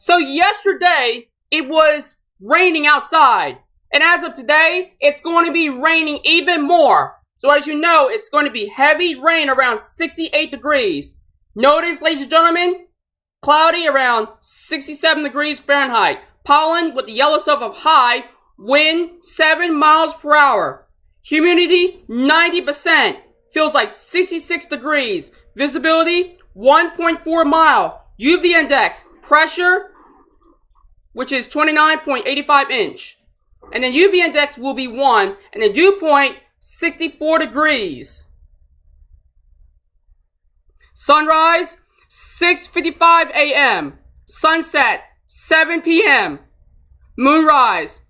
So yesterday, it was raining outside. And as of today, it's going to be raining even more. So as you know, it's going to be heavy rain around 68 degrees. Notice, ladies and gentlemen, cloudy around 67 degrees Fahrenheit. Pollen with the yellow stuff of high. Wind 7 miles per hour. Humidity 90%. Feels like 66 degrees. Visibility 1.4 mile. UV index. Pressure, which is 29.85 inch. And then UV index will be 1. And the dew point, 64 degrees. Sunrise, 6:55 a.m. Sunset, 7 p.m. Moonrise,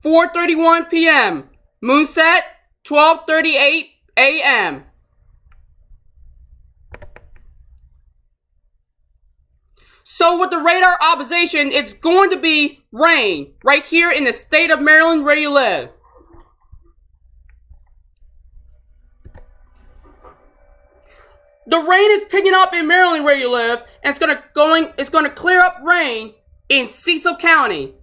4:31 p.m. Moonset, 12:38 a.m. So with the radar observation, it's going to be rain right here in the state of Maryland where you live. The rain is picking up in Maryland where you live, and it's gonna clear up rain in Cecil County,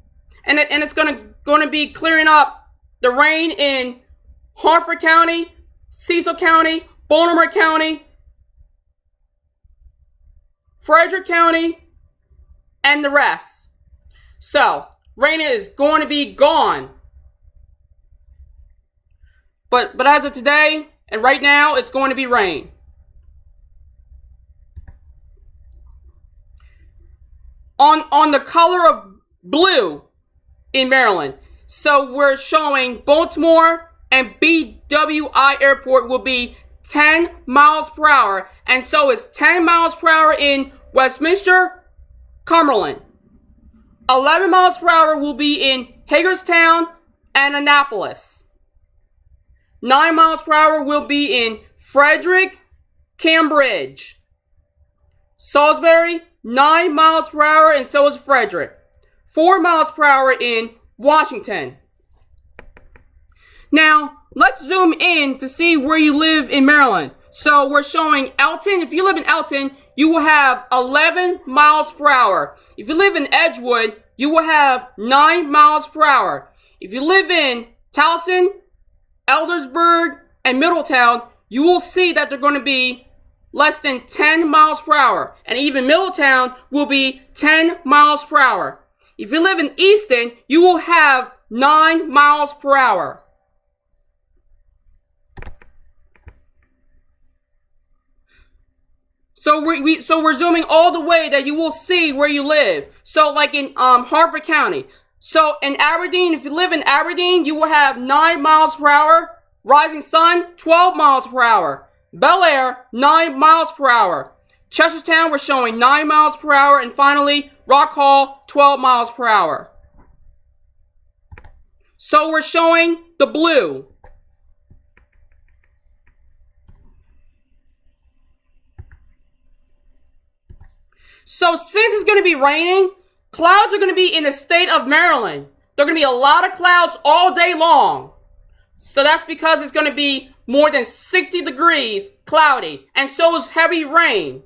and it's gonna be clearing up the rain in Harford County, Cecil County, Baltimore County, Frederick County, and the rest. So, rain is going to be gone. But as of today, and right now, it's going to be rain. On the color of blue in Maryland. So, we're showing Baltimore and BWI Airport will be 10 miles per hour. And so is 10 miles per hour in Westminster, Cumberland. 11 miles per hour will be in Hagerstown and Annapolis. 9 miles per hour will be in Frederick, Cambridge. Salisbury, 9 miles per hour, and so is Frederick. 4 miles per hour in Washington. Now, let's zoom in to see where you live in Maryland. So we're showing Elton. If you live in Elton, you will have 11 miles per hour. If you live in Edgewood, you will have 9 miles per hour. If you live in Towson, Eldersburg, and Middletown, you will see that they're going to be less than 10 miles per hour. And even Middletown will be 10 miles per hour. If you live in Easton, you will have 9 miles per hour. So we're zooming all the way that you will see where you live. So like in Harford County. So in Aberdeen, if you live in Aberdeen, you will have 9 miles per hour. Rising Sun, 12 miles per hour. Bel Air, 9 miles per hour. Chestertown, we're showing 9 miles per hour. And finally, Rock Hall, 12 miles per hour. So we're showing the blue. So since it's going to be raining, clouds are going to be in the state of Maryland. There are going to be a lot of clouds all day long. So that's because it's going to be more than 60 degrees cloudy. And so is heavy rain.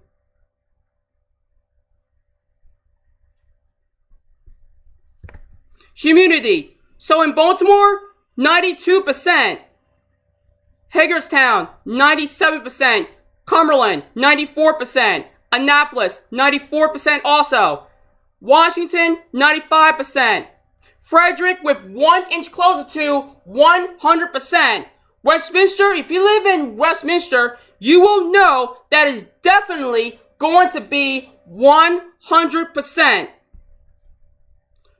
Humidity. So in Baltimore, 92%. Hagerstown, 97%. Cumberland, 94%. Annapolis, 94% also. Washington, 95%. Frederick with 1 inch closer to 100%. Westminster, if you live in Westminster, you will know that is definitely going to be 100%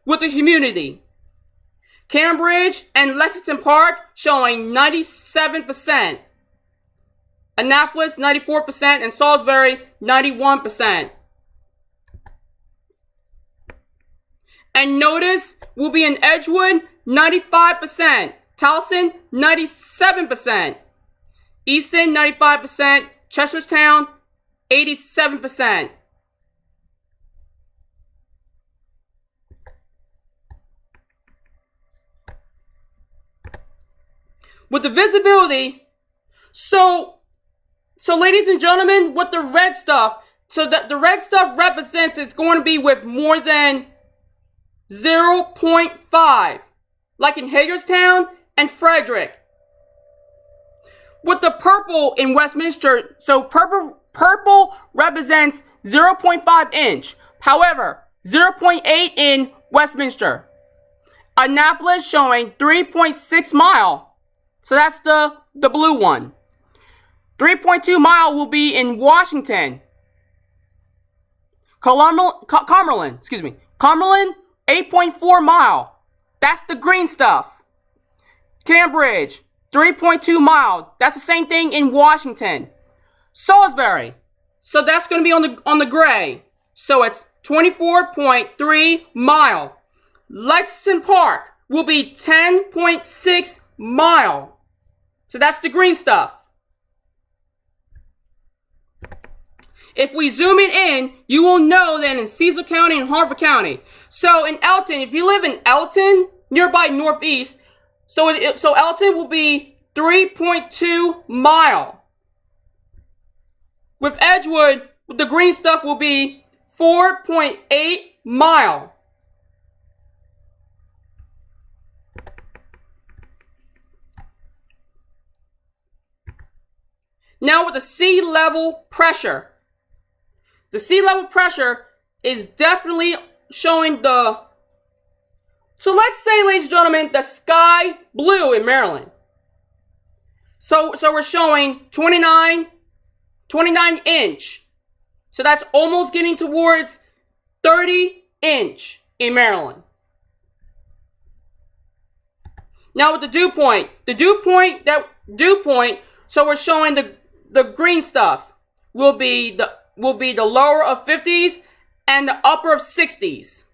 with the humidity. Cambridge and Lexington Park showing 97%. Annapolis, 94%, and Salisbury, 91%. And notice, we'll be in Edgewood, 95%. Towson, 97%. Easton, 95%. Chestertown, 87%. With the visibility, so ladies and gentlemen, with the red stuff, so that the red stuff represents it's going to be with more than 0.5, like in Hagerstown and Frederick. With the purple in Westminster, so purple represents 0.5 inch. However, 0.8 in Westminster. Annapolis showing 3.6 mile. So that's the blue one. 3.2 mile will be in Washington. Cumberland, 8.4 mile. That's the green stuff. Cambridge, 3.2 mile. That's the same thing in Washington. Salisbury. So that's going to be on the gray. So it's 24.3 mile. Lexington Park will be 10.6 mile. So that's the green stuff. If we zoom it in, you will know that in Cecil County and Harford County. So in Elton, if you live in Elton, nearby Northeast, so Elton will be 3.2 mile. With Edgewood, the green stuff will be 4.8 mile. Now with the sea level pressure. The sea level pressure is definitely showing so let's say, ladies and gentlemen, the sky blue in Maryland. So we're showing 29 inch. So that's almost getting towards 30 inch in Maryland. Now with the dew point, so we're showing the green stuff will be the lower of 50s and the upper of 60s.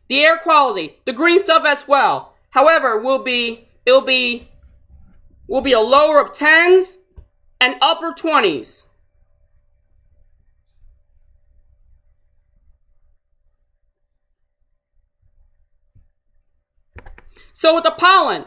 The air quality, the green stuff as well. However, will be a lower of 10s and upper 20s. So with the pollen,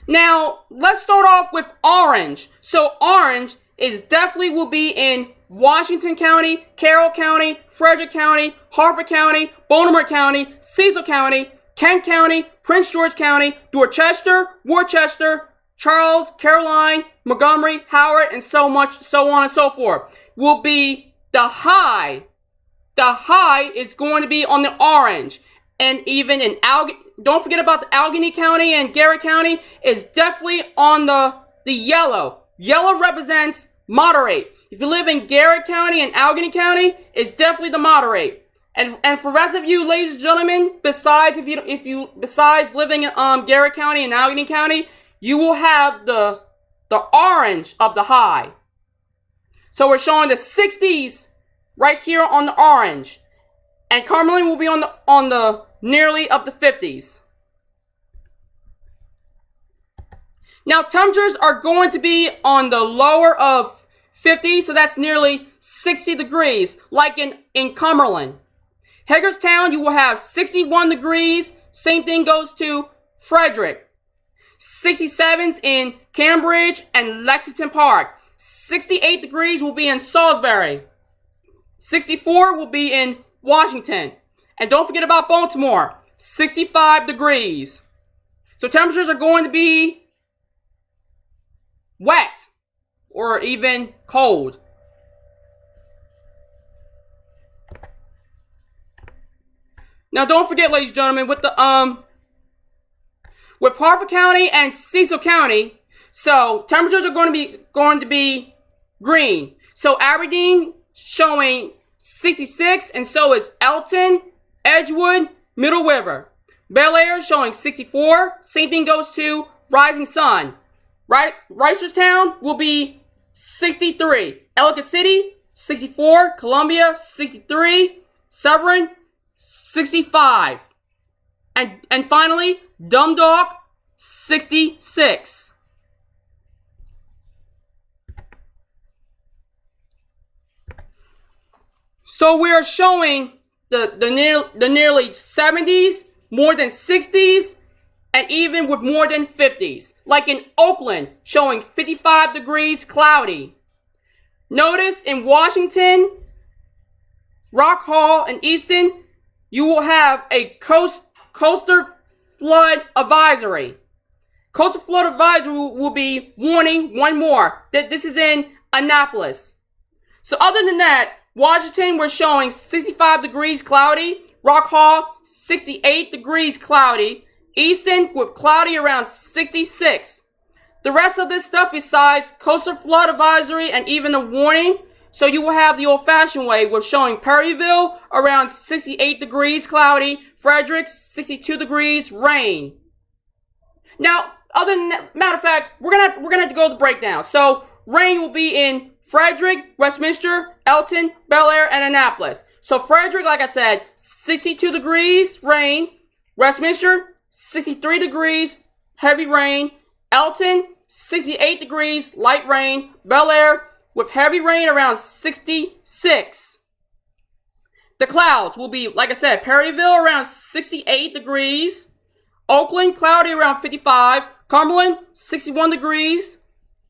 now let's start off with orange. So orange is definitely will be in Washington County, Carroll County, Frederick County, Harford County, Baltimore County, Cecil County, Kent County, Prince George County, Dorchester, Worcester, Charles, Caroline, Montgomery, Howard, and so on and so forth. Will be the high. The high is going to be on the orange. And even in don't forget about the Allegheny County and Garrett County is definitely on the yellow. Yellow represents moderate. If you live in Garrett County and Allegheny County, it's definitely the moderate. And for the rest of you, ladies and gentlemen, besides living in Garrett County and Allegheny County, you will have the orange of the high. So we're showing the 60s right here on the orange, and Cumberland will be on the nearly up the 50s. Now temperatures are going to be on the lower of 50, so that's nearly 60 degrees, like in Cumberland. Hagerstown, you will have 61 degrees. Same thing goes to Frederick. 67s in Cambridge and Lexington Park. 68 degrees will be in Salisbury. 64 will be in Washington. And don't forget about Baltimore. 65 degrees. So temperatures are going to be wet or even cold. Now don't forget, ladies and gentlemen, with Harford County and Cecil County, so temperatures are going to be green. So Aberdeen showing 66, and so is Elton, Edgewood, Middle River. Bel Air showing 64. Same thing goes to Rising Sun. Reisterstown will be 63. Ellicott City, 64. Columbia, 63. Severn, 65. And finally, Dundalk, 66. So we are showing the nearly 70s, more than 60s, and even with more than 50s. Like in Oakland, showing 55 degrees cloudy. Notice in Washington, Rock Hall, and Easton, you will have a coastal flood advisory. Coastal flood advisory will be warning one more. This is in Annapolis. So other than that, Washington, we're showing 65 degrees cloudy. Rock Hall, 68 degrees cloudy. Easton with cloudy around 66. The rest of this stuff besides coastal flood advisory and even a warning, so you will have the old-fashioned way with showing Perryville around 68 degrees cloudy, Frederick 62 degrees rain. Now, other than that, matter of fact, we're gonna have to go to the breakdown. So rain will be in Frederick, Westminster, Elton, Bel Air, and Annapolis. So Frederick, like I said, 62 degrees rain. Westminster, 63 degrees heavy rain. Elton, 68 degrees light rain. Bel Air with heavy rain around 66. The clouds will be, like I said, Perryville around 68 degrees. Oakland, cloudy around 55. Cumberland, 61 degrees.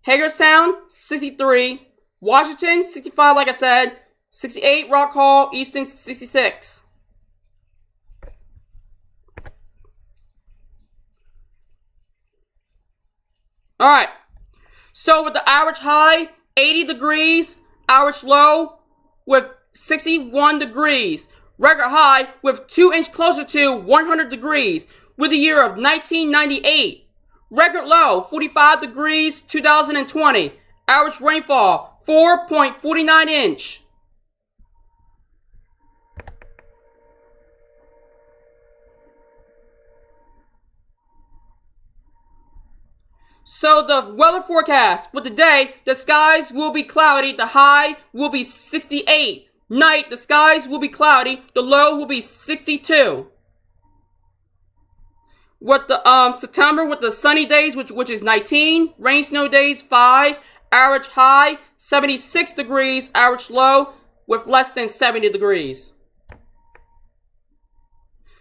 Hagerstown, 63. Washington, 65, like I said. 68, Rock Hall. Easton, 66. Alright. So with the average high, 80 degrees. Average low with 61 degrees. Record high with 2 inches closer to 100 degrees. With the year of 1998. Record low, 45 degrees, 2020. Average rainfall, 4.49 inch. So the weather forecast with the day, the skies will be cloudy. The high will be 68. Night, the skies will be cloudy. The low will be 62. With the September with the sunny days, which is 19, rain snow days 5, average high 76 degrees, average low with less than 70 degrees.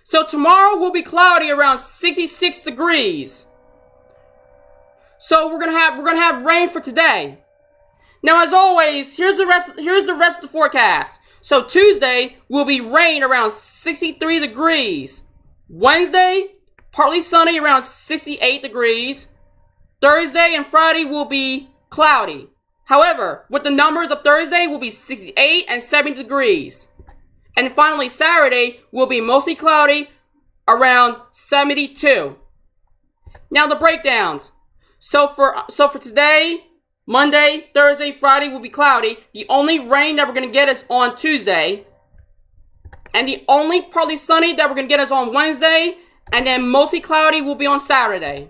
So tomorrow will be cloudy around 66 degrees. So we're gonna have rain for today. Now, as always, here's the rest of the forecast. So Tuesday will be rain around 63 degrees. Wednesday, partly sunny around 68 degrees. Thursday and Friday will be cloudy. However, with the numbers of Thursday will be 68 and 70 degrees. And finally, Saturday will be mostly cloudy around 72. Now the breakdowns. So for today, Monday, Thursday, Friday will be cloudy. The only rain that we're going to get is on Tuesday. And the only partly sunny that we're going to get is on Wednesday. And then mostly cloudy will be on Saturday.